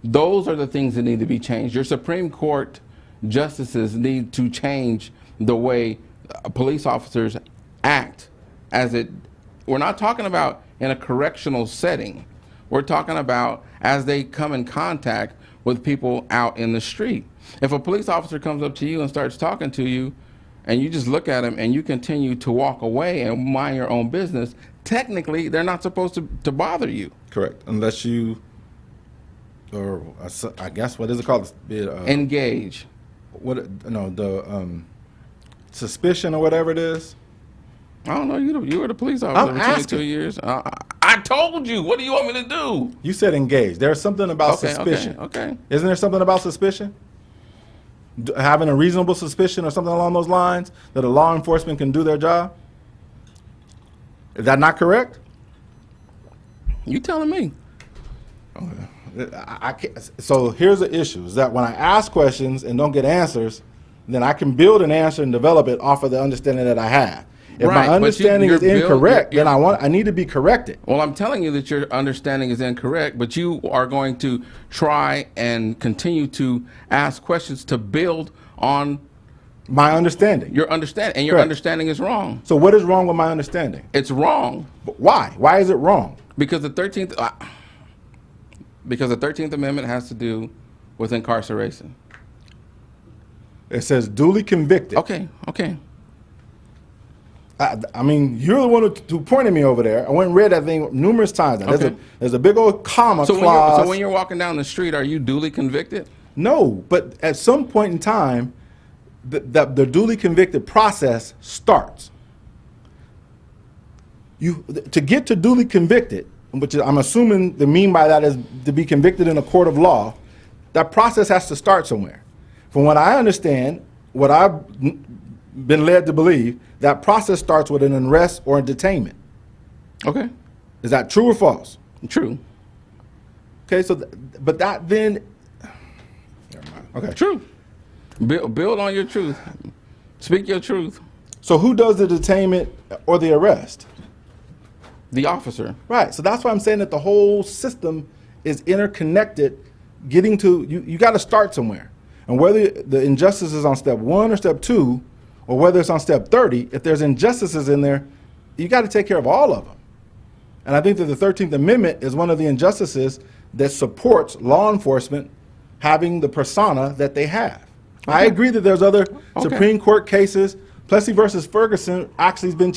Those are the things that need to be changed. Your Supreme Court justices need to change the way police officers act. We're not talking about in a correctional setting. We're talking about as they come in contact with people out in the street. If a police officer comes up to you and starts talking to you, and you just look at him and you continue to walk away and mind your own business, technically they're not supposed to bother you. Correct, unless you, or I guess, what is it called? Engage. The suspicion or whatever it is. I don't know. You were the police officer for 22 years. I told you. What do you want me to do? You said engage. There's something about suspicion. Okay. Isn't there something about suspicion? Having a reasonable suspicion or something along those lines that a law enforcement can do their job? Is that not correct? You telling me? Okay. I can't, so here's the issue: is that when I ask questions and don't get answers, then I can build an answer and develop it off of the understanding that I have. If my understanding is incorrect, then I need to be corrected. Well, I'm telling you that your understanding is incorrect, but you are going to try and continue to ask questions to build on my understanding. Your understanding, and your understanding is wrong. So what is wrong with my understanding? It's wrong. But why? Why is it wrong? Because the 13th Amendment has to do with incarceration. It says duly convicted. Okay. I mean, you're the one who pointed me over there. I went and read that thing numerous times. There's a big old comma clause. So when you're walking down the street, are you duly convicted? No, but at some point in time, the duly convicted process starts. To get to duly convicted, which is, I'm assuming the mean by that is to be convicted in a court of law, that process has to start somewhere. From what I understand, what I've been led to believe, that process starts with an arrest or a detainment. Okay. Is that true or false? True. Okay, so, but that then, never mind. Okay. True. Build on your truth. Speak your truth. So who does the detainment or the arrest? The officer. Right, so that's why I'm saying that the whole system is interconnected. Getting to, you got to start somewhere. And whether the injustice is on step 1 or step 2, or whether it's on step 30, if there's injustices in there, you got to take care of all of them. And I think that the 13th Amendment is one of the injustices that supports law enforcement having the persona that they have. Okay. I agree that there's other Supreme Court cases. Plessy versus Ferguson actually has been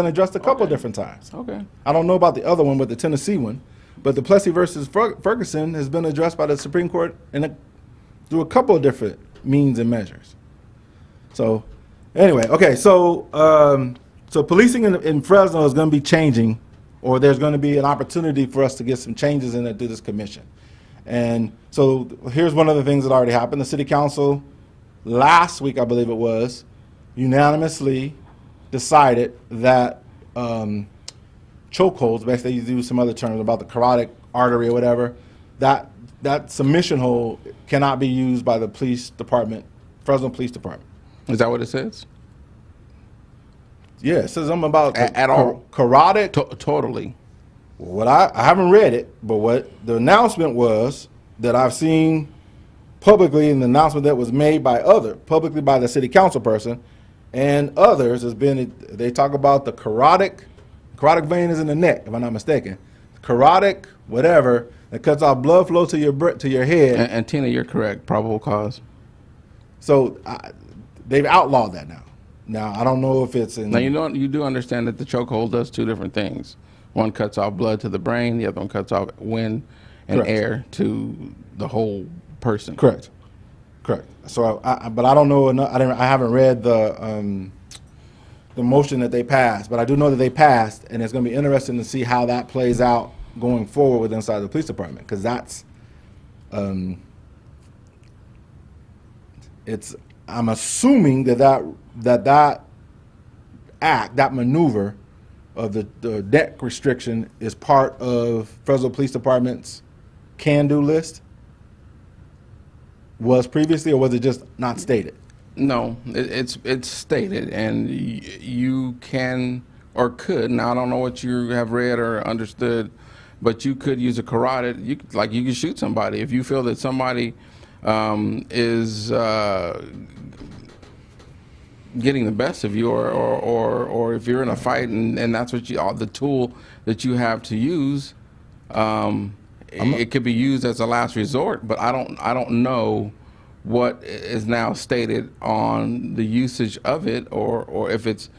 addressed a couple different times. Okay. I don't know about the other one, but the Tennessee one. But the Plessy versus Ferguson has been addressed by the Supreme Court through a couple of different means and measures. So anyway, okay, so policing in Fresno is going to be changing, or there's going to be an opportunity for us to get some changes in it through this commission. And so here's one of the things that already happened. The city council last week, I believe it was, unanimously decided that chokeholds, basically you use some other terms about the carotid artery or whatever, that submission hold cannot be used by the police department, Fresno Police Department. Is that what it says? Yeah, it says something about at all carotid. Totally. What I haven't read it, but what the announcement was that I've seen publicly, in the announcement that was made publicly by the city council person and others, has been, they talk about the carotid vein is in the neck, if I'm not mistaken. Carotid, whatever, that cuts off blood flow to your head. And Tina, you're correct. Probable cause. So they've outlawed that now. Now I don't know if it's in. Now you do understand that the chokehold does two different things. One cuts off blood to the brain. The other one cuts off wind and air to the whole person. Correct. So, but I don't know. I haven't read the motion that they passed, but I do know that they passed, and it's going to be interesting to see how that plays out going forward with inside the police department, because that's, I'm assuming that act, that maneuver of the neck restriction is part of Fresno Police Department's can-do list. Was previously, or was it just not stated? No, it's stated, and you can or could. Now I don't know what you have read or understood, but you could use a carotid. You could shoot somebody if you feel that somebody is getting the best of you, or if you're in a fight and that's what the tool that you have to use. it could be used as a last resort, but I don't know what is now stated on the usage of it, or if it's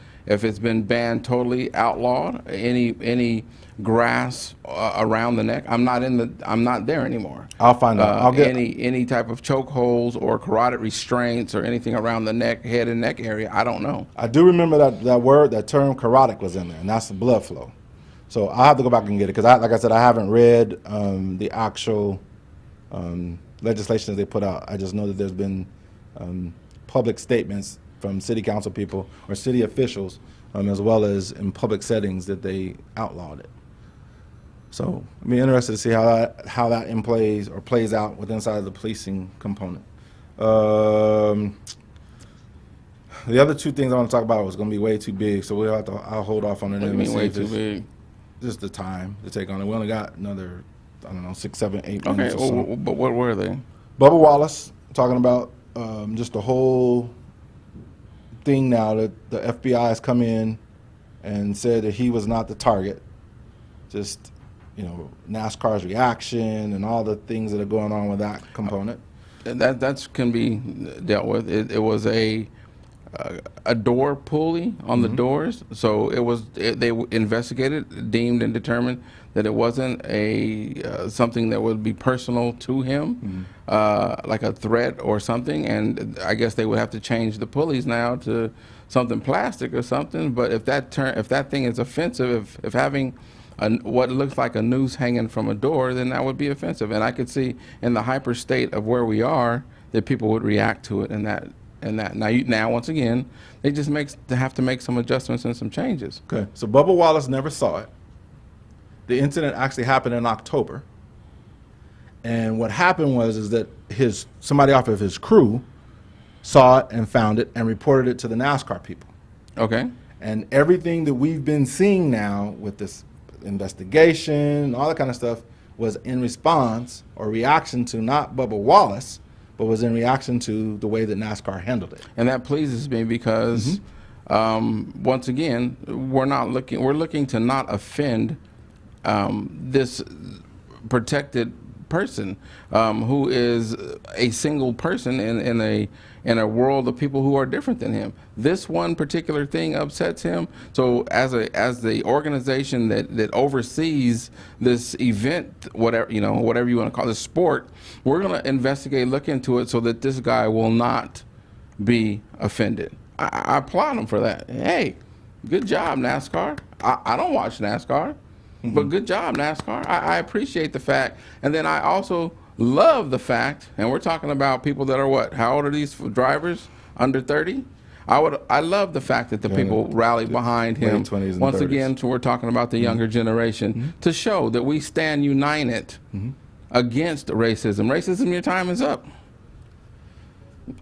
been banned, totally outlawed. Any grass around the neck. I'm not there anymore. I'll find out. I'll get any type of choke holds or carotid restraints or anything around the neck, head and neck area. I don't know. I do remember that term carotid was in there, and that's the blood flow. So I'll have to go back and get it, because like I said, I haven't read the actual legislation that they put out. I just know that there's been public statements from city council people or city officials, as well as in public settings, that they outlawed it. So I'd be interested to see how that plays out within inside of the policing component. The other two things I want to talk about was going to be way too big, so I'll hold off on it. What do you mean way too big? Just the time to take on it. We only got another, I don't know, 6, 7, 8 Okay, minutes or so. but what were they? Bubba Wallace talking about just the whole thing now that the FBI has come in and said that he was not the target. Just, NASCAR's reaction and all the things that are going on with that component. That can be dealt with. It was a door pulley on the doors, so they investigated, deemed, and determined that it wasn't something that would be personal to him, like a threat or something. And I guess they would have to change the pulleys now to something plastic or something. But if that thing is offensive, if having what looks like a noose hanging from a door, then that would be offensive. And I could see in the hyper state of where we are that people would react to it, and that. Now, once again, they just have to make some adjustments and some changes. Okay, so Bubba Wallace never saw it. The incident actually happened in October, and what happened is that somebody off of his crew saw it and found it and reported it to the NASCAR people. Okay. And everything that we've been seeing now with this investigation, all that kind of stuff, was in response or reaction to not Bubba Wallace, but was in reaction to the way that NASCAR handled it. And that pleases me because, once again, we're looking to not offend this protected person who is a single person in a world of people who are different than him. This one particular thing upsets him. So as the organization that oversees this event, whatever you want to call it, sport, we're going to investigate, look into it, so that this guy will not be offended. I applaud him for that. Hey, good job, NASCAR. I don't watch NASCAR. But good job, NASCAR. I appreciate the fact. And then I also love the fact, and we're talking about people that are what? How old are these drivers? Under 30? I love the fact that the people rallied behind him. Late 20s and Once 30s. again, so we're talking about the younger generation, to show that we stand united against racism. Racism, your time is up.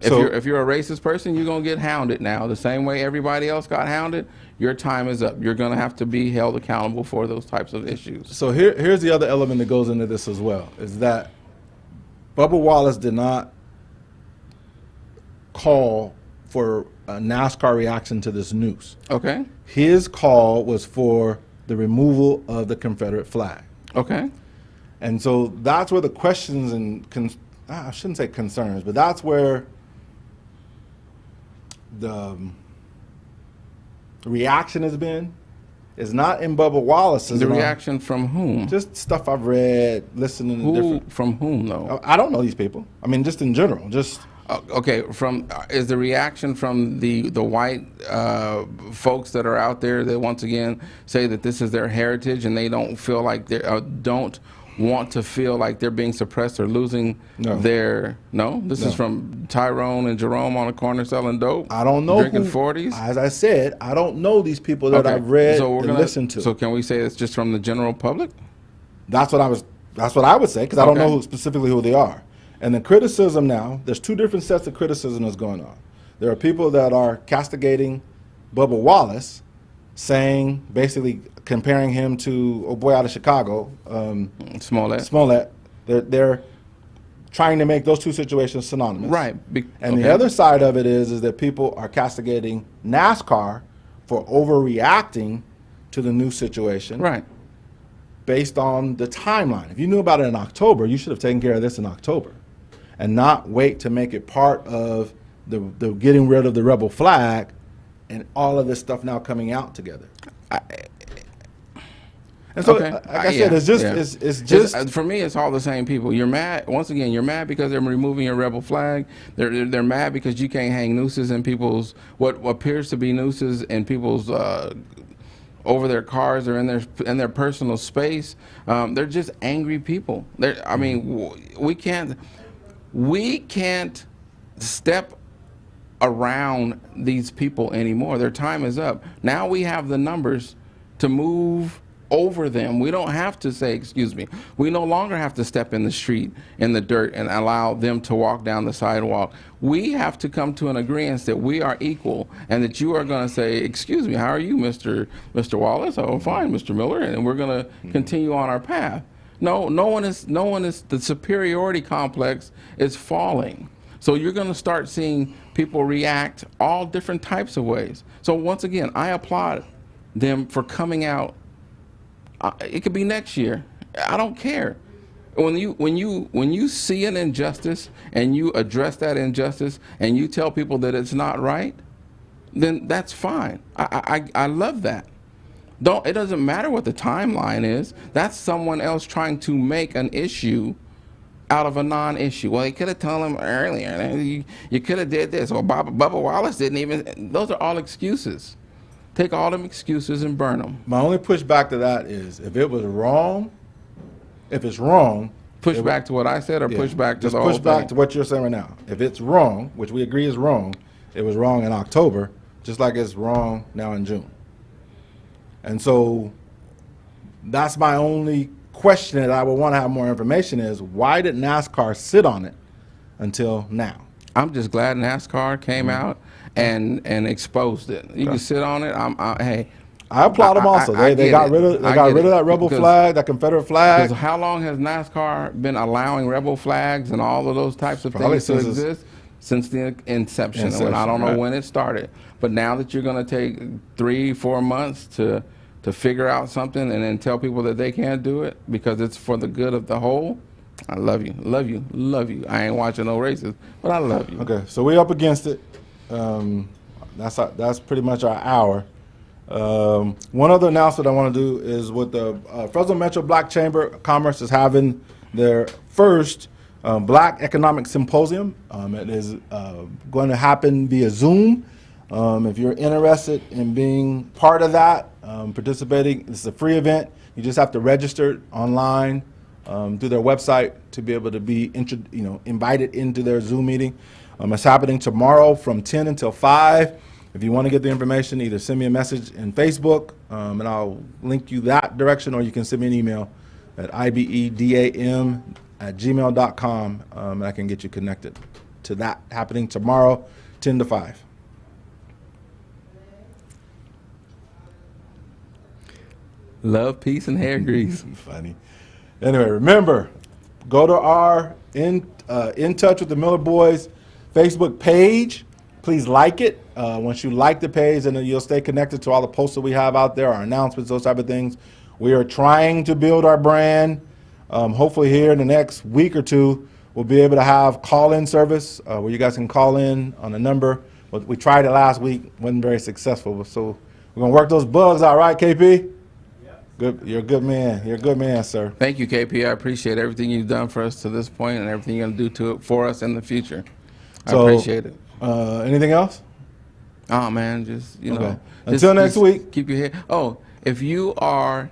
If you're a racist person, you're going to get hounded now. The same way everybody else got hounded, your time is up. You're going to have to be held accountable for those types of issues. So here's the other element that goes into this as well, is that Bubba Wallace did not call for a NASCAR reaction to this noose. Okay. His call was for the removal of the Confederate flag. Okay. And so that's where the questions and I shouldn't say concerns, but that's where the reaction has been. Is not in Bubba Wallace's. The reaction from whom? Just stuff I've read, listening to different. From whom, though? I don't know these people. I mean, just in general. Just okay. Is the reaction from the white folks that are out there that once again say that this is their heritage and they don't feel like they don't want to feel like they're being suppressed or losing their. No, this is from Tyrone and Jerome on the corner selling dope. I don't know. Drinking 40s. As I said, I don't know these people that I've read and listened to. So can we say it's just from the general public? That's what I would say, because I don't know specifically who they are. And the criticism now, there's two different sets of criticism that's going on. There are people that are castigating Bubba Wallace, saying, basically comparing him to old boy out of Chicago, Smollett. They're trying to make those two situations synonymous. Right. And the other side of it is that people are castigating NASCAR for overreacting to the new situation. Right. based on the timeline. If you knew about it in October, you should have taken care of this in October and not wait to make it part of the getting rid of the rebel flag and all of this stuff now coming out together. And so, Okay. like I said, it's just for me. It's all the same people. You're mad. Once again, you're mad because they're removing your rebel flag. They're mad because you can't hang nooses in people's what appears to be nooses in people's over their cars or in their personal space. They're just angry people. I mean, we can't step around these people anymore. Their time is up. Now we have the numbers to move over them. We don't have to say, excuse me. We no longer have to step in the street, in the dirt, and allow them to walk down the sidewalk. We have to come to an agreement that we are equal and that you are going to say, excuse me, how are you, Mr. Wallace? Oh, fine, Mr. Miller, and we're going to continue on our path. No one is, the superiority complex is falling. So you're going to start seeing people react all different types of ways. So once again, I applaud them for coming out. It could be next year. I don't care. When you see an injustice and you address that injustice and you tell people that it's not right, then that's fine. I love that. It doesn't matter what the timeline is. That's someone else trying to make an issue out of a non-issue. Well, you could have told him earlier. You could have did this. Or Bubba Wallace didn't even. Those are all excuses. Take all them excuses and burn them. my only pushback to that is if it was wrong, if it's wrong, Push back to what I said, or push back to just the whole push back thing? to what you're saying right now. If it's wrong, which we agree is wrong, it was wrong in October, just like it's wrong now in June. And so that's my only question that I would want to have more information is why did NASCAR sit on it until now? I'm just glad NASCAR came out and exposed it. You can sit on it. Hey. I applaud them also. They got rid of that rebel flag, that Confederate flag. Because how long has NASCAR been allowing rebel flags and all of those types of Probably things to exist? Since the inception. And I don't know when it started. But now that you're going to take 3-4 months to figure out something and then tell people that they can't do it because it's for the good of the whole, I love you, love you, love you. I ain't watching no races, but I love you. Okay, so we up against it. That's pretty much our hour. One other announcement I want to do is with the Fresno Metro Black Chamber of Commerce is having their first Black Economic Symposium. It is going to happen via Zoom. If you're interested in being part of that, participating, it's a free event. You just have to register online through their website to be able to be invited into their Zoom meeting. It's happening tomorrow from 10 until 5. If you want to get the information, either send me a message in Facebook, and I'll link you that direction, or you can send me an email at ibedam@gmail.com, and I can get you connected to that happening tomorrow, 10 to 5. Love, peace, and hair grease. Funny. Anyway, remember, go to our In Touch with the Miller Boyzzz Facebook page. Please like it. Once you like the page, and then you'll stay connected to all the posts that we have out there, our announcements, those type of things. We are trying to build our brand. Hopefully here in the next week or two, we'll be able to have call-in service where you guys can call in on a number. We tried it last week, wasn't very successful. So we're going to work those bugs out, right, KP? Good. You're a good man. You're a good man, sir. Thank you, KP. I appreciate everything you've done for us to this point and everything you're going to do for us in the future. I appreciate it. Anything else? Oh, man, just, you know. Until next week. Keep your head. Oh, if you are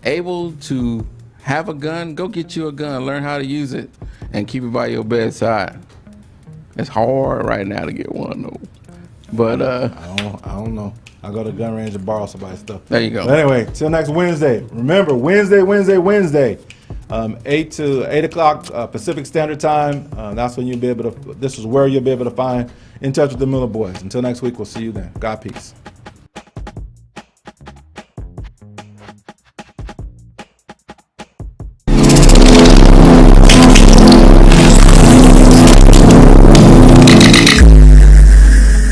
able to have a gun, go get you a gun. Learn how to use it and keep it by your bedside. It's hard right now to get one, though. But I don't know. I'll go to the gun range and borrow somebody's stuff. There you go. But anyway, till next Wednesday. Remember, Wednesday, 8 o'clock Pacific Standard Time. That's when you'll be able to. This is where you'll be able to find In Touch with the Miller Boyzzz. Until next week, we'll see you then. God peace.